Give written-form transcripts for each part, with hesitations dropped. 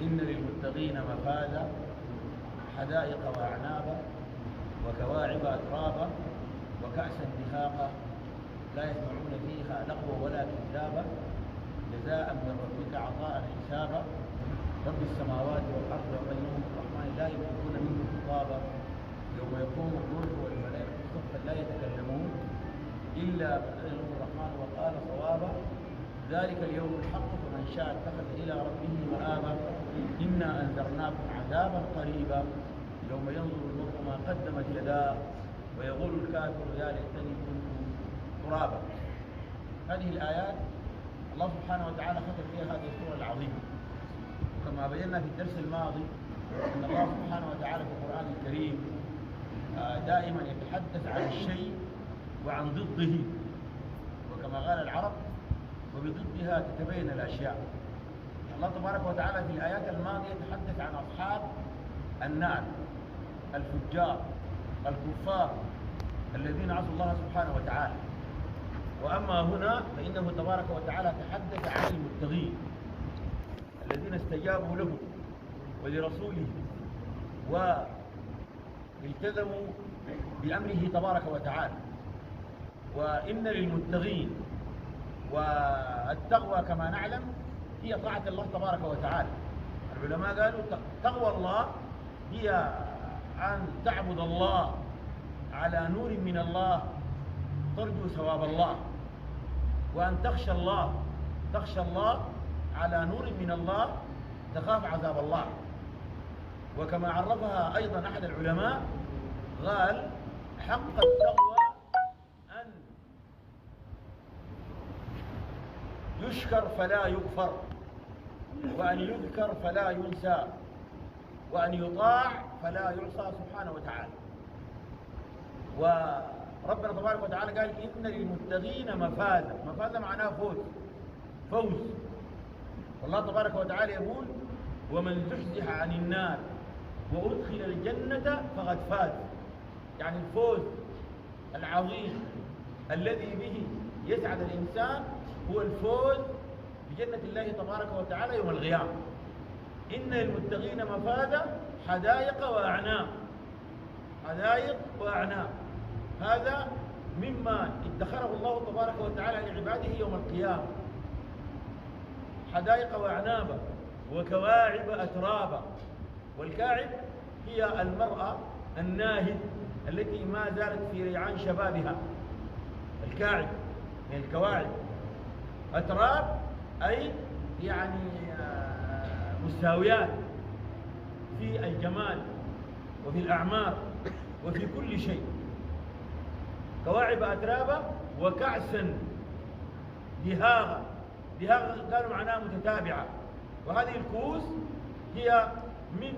إن للمتقين مفازا حدائق وأعنابا وكواعب أترابا وكأسا دهاقا لا يسمعون فيها لغوا ولا كذابا جزاء من ربك عطاء حسابا رب السماوات والأرض وبينهم الرحمن لا يملكون منه خطابا يوم يقوم الروح والملائكة صفا لا يتكلمون إلا من أذن الرحمن وقال صوابا ذلك اليوم الحق فمن شاء اتخذ إلى ربه مآبا إنا أنذرناكم عذابا قريبا يوم ينظر المرء ما قدمت يداه ويقول الكافر يا ليتني كنت ترابا. هذه الآيات الله سبحانه وتعالى ختم فيها هذه السورة العظيمة، وكما بينا في الدرس الماضي أن الله سبحانه وتعالى في القرآن الكريم دائما يتحدث عن الشيء وعن ضده، وكما قال العرب وبضدها تتبين الأشياء. الله تبارك وتعالى في الآيات الماضية يتحدث عن أصحاب النار الفجار الكفار الذين عصوا الله سبحانه وتعالى، وأما هنا فإنه تبارك وتعالى تحدث عن المتقين الذين استجابوا له ولرسوله والتزموا بأمره تبارك وتعالى. وإن للمتقين، والتقوى كما نعلم هي طاعة الله تبارك وتعالى. العلماء قالوا تقوى الله هي أن تعبد الله على نور من الله ترجو ثواب الله، وأن تخشى الله على نور من الله تخاف عذاب الله. وكما عرفها أيضا أحد العلماء قال حق التقوى أن يشكر فلا يكفر، وأن يذكر فلا ينسى، وأن يطاع فلا يعصى سبحانه وتعالى. وربنا تبارك وتعالى قال إن للمتقين مفازا. مفازا معناه فوز. والله تبارك وتعالى يقول ومن زحزح عن النار وأدخل الجنة فقد فاز، يعني الفوز العظيم الذي به يسعد الإنسان هو الفوز بجنة الله تبارك وتعالى يوم القيامة. إن للمتقين مفازا حدائق وأعناب. هذا مما ادخره الله تبارك وتعالى لعباده يوم القيامة، حدائق وأعنابا وكواعب أترابا. والكاعب هي المرأة الناهد التي ما زالت في ريعان شبابها، الكاعب من الكواعب. أتراب أي يعني مستويات في الجمال وفي الأعمار وفي كل شيء. كواعب أترابا وكأسا دهاقا. قالوا معناها متتابعة، وهذه الكؤوس هي من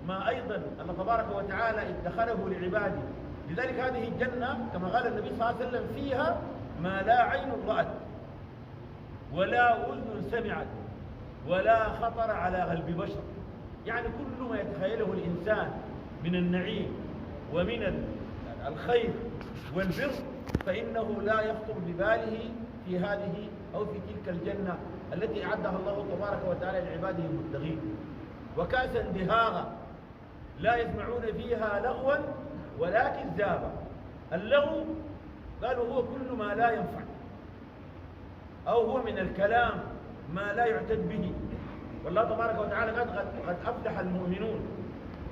ما أيضا الله تبارك وتعالى ادخره لعباده. لذلك هذه الجنة كما قال النبي صلى الله عليه وسلم فيها ما لا عين رأت ولا أذن سمعت ولا خطر على قلب بشر، يعني كل ما يتخيله الإنسان من النعيم ومن الخير والبر فإنه لا يخطر بباله في هذه أو في تلك الجنة التي أعدها الله تبارك وتعالى لعباده المتقين. وكأسا دهاقا لا يسمعون فيها لغوا ولا كذابا. اللغو قالوا هو كل ما لا ينفع، أو هو من الكلام ما لا يعتد به. والله تبارك وتعالى قد أفلح المؤمنون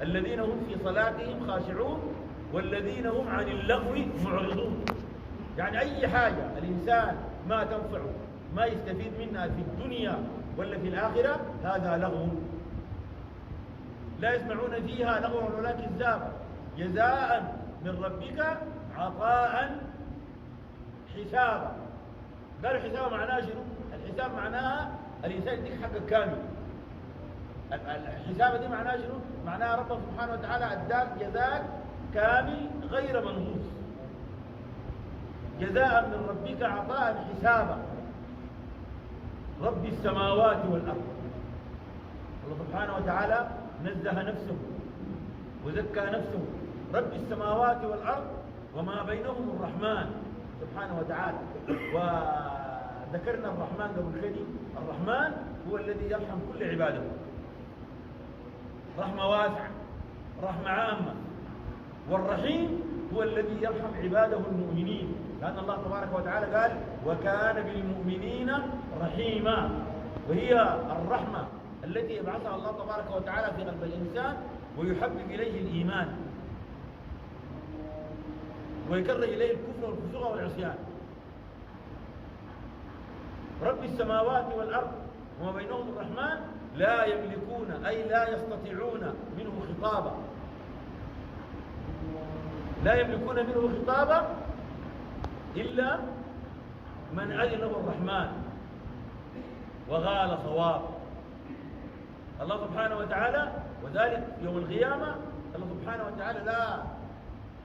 الذين هم في صلاتهم خاشعون والذين هم عن اللغو معرضون. يعني أي حاجة الإنسان ما تنفعه ما يستفيد منها في الدنيا ولا في الآخرة هذا لغو. لا يسمعون فيها لغوا ولا كذابا جزاء من ربك عطاء حسابا. قالوا حساب معناه شنو؟ الحساب معناها الإنسان يديك حقك كامل. الحساب دي معناها شنو؟ معناها ربنا سبحانه وتعالى أداك جزاك كامل غير منغوص. جزاء من ربك عطاء حسابا رب السماوات والأرض. الله سبحانه وتعالى نزه نفسه وزكى نفسه رب السماوات والأرض وما بينهم الرحمن سبحانه وتعالى. وذكرنا الرحمن قبل كده، الرحمن هو الذي يرحم كل عباده. رحمة واسعة، رحمة عامة. والرحيم هو الذي يرحم عباده المؤمنين، لأن الله تبارك وتعالى قال وكان بالمؤمنين رحيما. وهي الرحمة التي يبعثها الله تبارك وتعالى في قلب الإنسان ويحبب إليه الإيمان ويكره إليه الكفر والفسوق والعصيان. رب السماوات والأرض وما بينهم الرحمن لا يملكون أي لا يستطيعون منه خطابا، لا يملكون منه خطابا إلا من أذن له الرحمن وغال صواب. الله سبحانه وتعالى وذلك يوم القيامة الله سبحانه وتعالى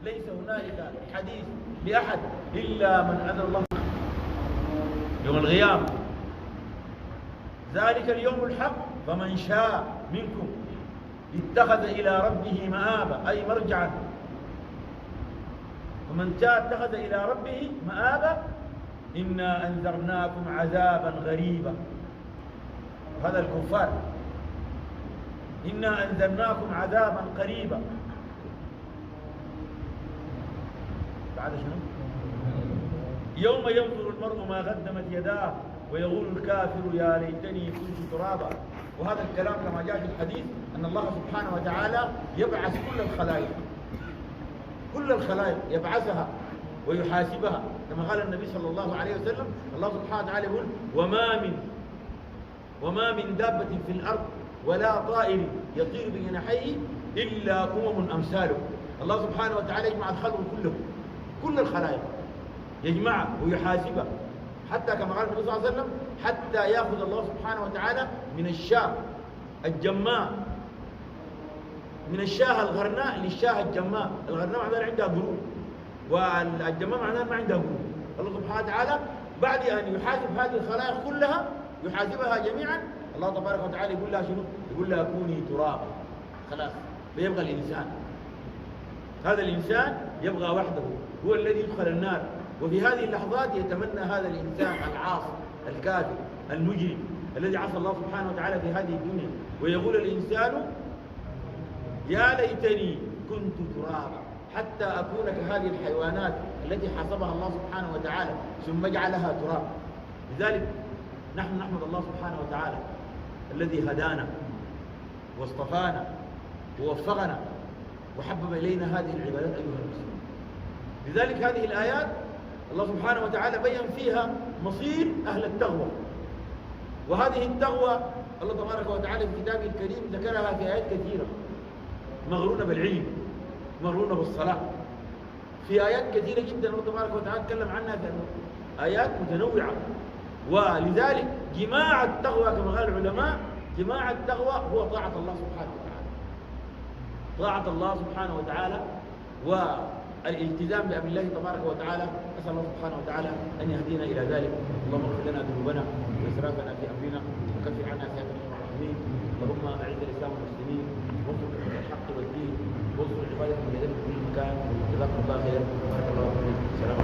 ليس هنالك حديث لأحد إلا من أذن الله يوم القيامة. ذلك اليوم الحق فمن شاء منكم اتخذ إلى ربه مآبا أي مرجعا، ومن شاء اتخذ إلى ربه مآبا إنا أنذرناكم عذابا غريبا. هذا الكفار إنا أنذرناكم عذابا قريبا. بعد شنو؟ يوم ينظر المرء ما قدمت يداه ويقول الكافر يا ليتني كنت ترابا. وهذا الكلام كما جاء في الحديث أن الله سبحانه وتعالى يبعث كل الخلائق يبعثها ويحاسبها، كما قال النبي صلى الله عليه وسلم الله سبحانه وتعالى يقول وما من دابة في الأرض ولا طائر يطير بجناحيه إلا أمثاله. الله سبحانه وتعالى يجمع الخلق كله، كل الخلائق يجمعها ويحاسبها، حتى كما قال النبي صلى الله عليه وسلم حتى يأخذ الله سبحانه وتعالى من الشاة الجماء، من الشاة الغرناء للشاة الجماء. الغرناء معناها عندها قرون والجماء معناها ما عندها قرون. الله سبحانه وتعالى بعد أن يحاسب هذه الخلائق كلها يحاسبها جميعا، الله تبارك وتعالى يقول لها شنو؟ يقول لها كوني ترابا. خلاص بيبقى الإنسان، هذا الإنسان يبقى وحده، هو الذي يدخل النار. وفي هذه اللحظات يتمنى هذا الإنسان العاصي الكافر المجرم الذي عصى الله سبحانه وتعالى في هذه الدنيا، ويقول الإنسان يا ليتني كنت ترابا حتى أكون كهذه الحيوانات التي حسبها الله سبحانه وتعالى ثم جعلها تراب. لذلك نحن نحمد الله سبحانه وتعالى الذي هدانا واصطفانا ووفقنا وحبب إلينا هذه العبادات أيها المسلمين. لذلك هذه الآيات الله سبحانه وتعالى بيّن فيها مصير أهل التقوى. وهذه التقوى الله تبارك وتعالى في كتابه الكريم ذكرها في آيات كثيرة، مغرونة بالعلم، مغرونة بالصلاة. في آيات كثيرة جدا الله تبارك وتعالى تكلم عنها آيات متنوعة. ولذلك جماع التقوى كما قال العلماء، جماع التقوى هو طاعة الله سبحانه وتعالى، طاعة الله سبحانه وتعالى والالتزام بأمر الله تبارك وتعالى. أسأل الله سبحانه وتعالى أن يهدينا إلى ذلك. اللهم اغفر لنا ذنوبنا وإسرافنا في أمرنا وكفر عنا سيئاتنا المحرمين. اللهم أعز الإسلام والمسلمين وانصر الحق والدين وانصر عبادك الذين في كل مكان. جزاكم الله خيرا. بارك الله فيكم. السلام عليكم.